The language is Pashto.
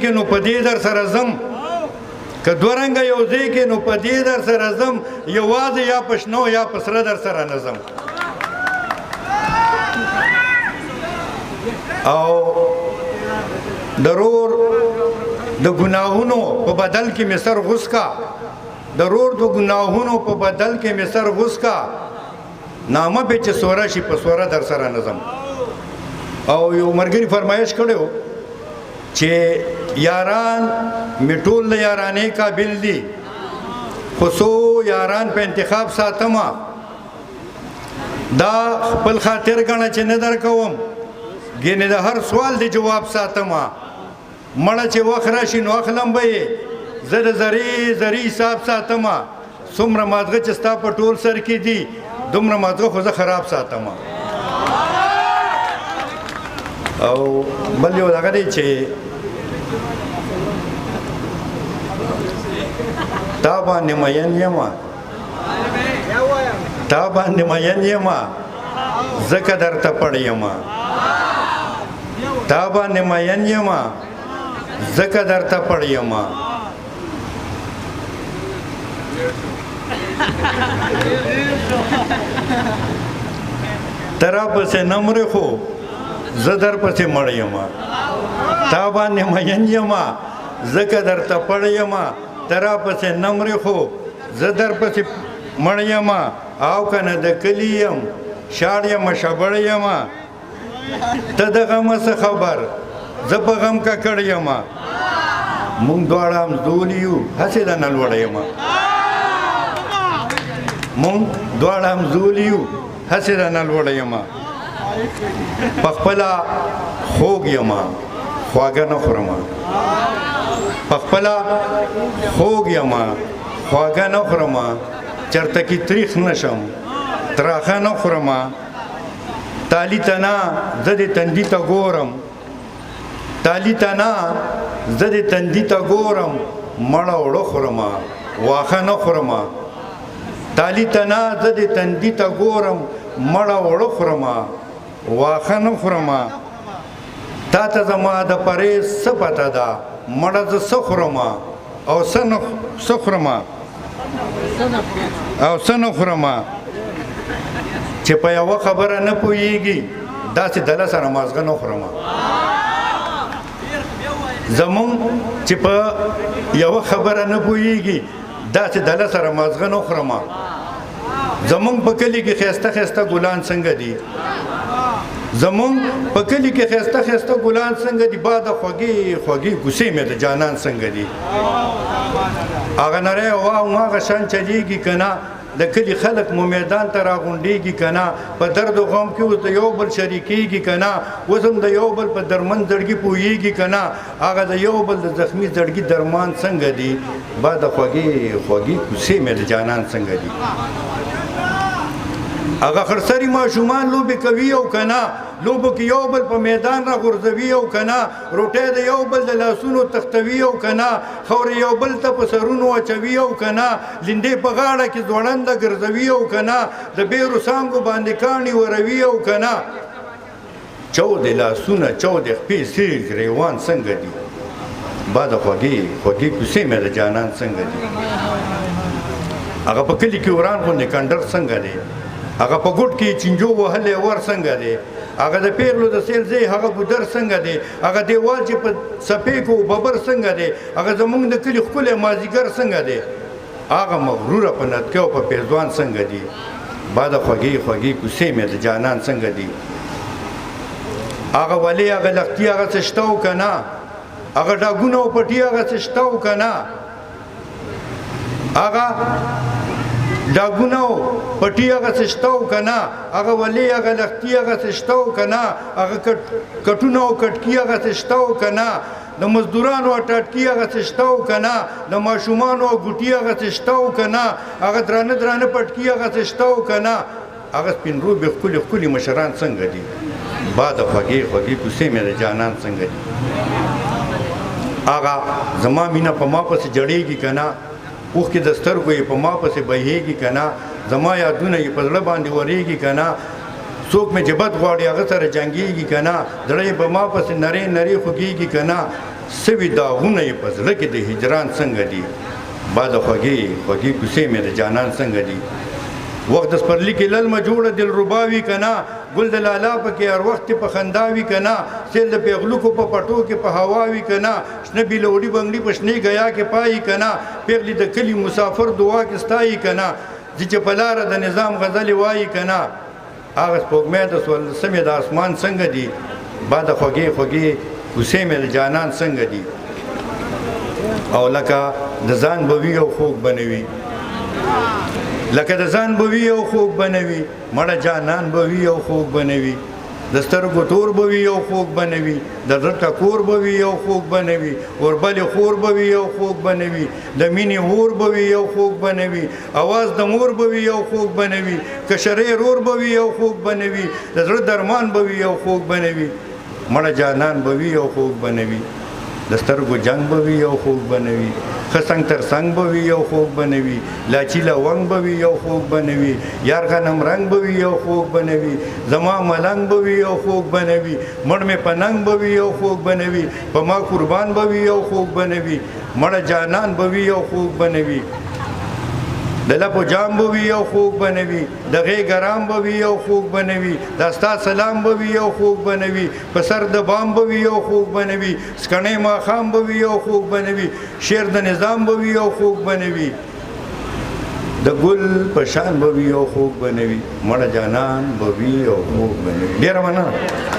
کې نو په دې در سره ځم که دوه رنګه یو ځای کې نو په دې در سره ځم یوازې یا په شنو یا په سره در سره نه ځم او ضرور د ګناهونو په بدل کې مې سر غوس کا ضرور د ګناهونو په بدل کې مې سر غوس کا نامه به چې سوره شي په سوره در سره نه ځم او یو مرګري فرمایش کړو چې یاران میټول د یارانې قابل دي خصو یاران په انتخاب ساتما دا خپل خاطر غنه چې نه درکوم ګینه د هر سوال دی جواب ساتما مړه چې وخت راشي نو اخلم به زه د زری حساب ساتما څومره مازغه چې ستا په ټول سر کې دي دومره مازغه خو زه خراب ساتما او بل یو دغه دی چې تا باندې مین یما تا باندې مین یما زکه درته پړ یما تا باندې مین یما زکه درته پړ یما ترا پسې نمر خو زدر پسې مړ یما تا باندې مین یما زکه درته پړ یما ترا پسې نمر خو زدر پسې مړ یما او کنه د کلیم شاړ یما شبړ یما ته د غم څه خبر زه په غم ککړ یما مونږ دواړه همزول یو هسې د نه لوړ یما مونږ دواړه همزول یو هسې د نه لوړ یما په خپله خوږ یما خواږه نه خورم په خپله خوږ یما خواږه نه خورم چرته کې تریخ نشم تراخه نه خورم تالی ته نه زه د تندي ته ګورم تالی ته نه زه د تندي ته ګورم مړه اوړه خورم واښه نه خورم تالی ته نه زه د تندي ته ګورم مړه اوړه خورم واښه نه خورم تا ته زما د پرهیز څه پته ده مړه زه څه خورم او څه خورم او څه نه خورم چې په یوه خبره نه پوهېږي داسې دله سره مازغه نه خورم زمونږ چې په یوه خبره نه پوهېږي داسې دله سره مازغه نه خورم زمونږ په کلي کې ښایسته ښایسته ګلان څنګه دي زمونږ په کلي کې ښایسته ښایسته ګلان څنګه دي باده خوږې خوږې کوڅې مې د جانان څنګه دي هغه نری هوا هماغه شان چلیږي که نه د کلي خلک مو میدان ته راغونډېږي که نه په درد و غم کې اوس د یو بل شریکېږي که نه اوس هم د یو بل په درمن زړګي پوهېږي که نه هغه د یو بل د زخمي زړګي درمان څنګه دي باده خوږې خوږې کوڅې مې د جانان څنګه دي هغه خرسري ماشومان لوبې کوي او که نه لوبو کې یو بل په میدان را غورځوي او که نه روټۍ د یو بل د لاسونو تختوي او که نه خاورې یو بل ته په سرونو اچوي او که نه لیندې په غاړه کې ځوړنده ګرځوي او که نه د بیرو څانګو باندې کاڼي وروي او که نه چودې لاسونه چودې خپې سیر ګریوان څنګه دي باده خوږې خوږې کوڅې مې د جانان څنګه دي هغه په کلي کې وران غوندې کنډر څنګه دی هغه په ګوټ کې چینجو وهلی ور څنګه دی هغه د پیغلو د سیل ځای هغه ګودر څنګه دی هغه دیوال چې په څپې کې ببر څنګه دی هغه زمونږ د کلي ښکلی مازدیګر څنګه دی هغه مغروره په نتکۍ او په پیزوان څنګه دي باده خوږې خوږې کوڅې مې د جانان څنګه دي هغه ولې هغه لختي هغه څه شته او که نه هغه ډاګونه او پټي هغه څه شته او که نه هغه ډاګونه او پټي هغه څه شته او که نه هغه ولې هغه لختي هغه څه شته او که نه هغه کټونه او کټکي هغه څه شته او که نه د مزدورانو ټاټکي هغه څه شته او که نه د ماشومانو ګوټي هغه څه شته او که نه هغه درانه درانه پټکي هغه څه شته او که نه هغه سپین روبې ښکلي ښکلي مشران څنګه دي باده خوږې خوږې کوڅې مې د جانان څنګه دي هغه زما مینه په ما پسې جړېږي که نه اوښکې د سترګو یې په ما پسې بهېږي که نه زما یادونه یې په زړه باندې ورېږي که نه څوک مې چې بد غواړي هغه سره جنګېږي که نه زړه یې په ما پسې نرۍ نرۍ خوږېږي که نه سوي داغونه یې په زړه کې د هجران څنګه دي بعد خوږې خوږې کوڅې مې د جانان څنګه دي وخت د سپرلي کې للمه جوړه دلربا وي که نه ګل د لالا پکې هر وخت په خندا وي که نه سیل د پیغلوکو په پټو کې په هوا وي که نه شنه بیلوړي بنګړي په شنې ګیا کې پایي که نه پیغلې د کلي مسافر دعا کې ستایي که نه چې په لاره د نظام غزلې وایي که نه هغه سپوږمۍ د څوارلسمې د اسمان څنګه دي بعد خوږې خوږې کوڅې مې د جانان څنګه دي او لکه د ځان به وي او خوږ به نه وي لکه د ځان به وي او خوږ به نه وي مړه جانان به وي او خوږ به نه وي د سترګو تور به وي او خوږ به نه وي د زړه ټکور به وي او خوږ به نه وي اوربلې خور به وي او خوږ به نه وي د مینې اور به وي او خوږ به نه وي اواز د مور به وي او خوږ به نه وي کشرې رور به وي او خوږ به نه وي د زړه درمان به وي او خوږ به نه وي مړه جانان به وي او خوږ به نه وي د سترګو جنگ به وي او خوږ به نه وي ښه څنګ تر څنګ به وي او خوږ به نه وي لاچي لونګ به وي او خوږ به نه وي یار غنم رنګ به وي او خوږ به نه وي زما ملنګ به وي او خوږ به نه وي مړ مې په ننګ به وي او خوږ به نه وي په ما قربان به وي او خوږ به نه وي مړه جانان به وي او خوږ به نه وي د لپو جام به وي او خوږ به نه وي د غېږ ارام به وي او خوږ به نه وي د ستا سلام به وي او خوږ به نه وي په سر د بام به وي او خوږ به نه وي سکڼۍ ماښام به وي او خوږ به نه وي شعر د نظام به وي او خوږ به نه وي د ګل په شان به وي او خوږ به نه وي مړه جانان به وي او خوږ به نه وي ډېره مننه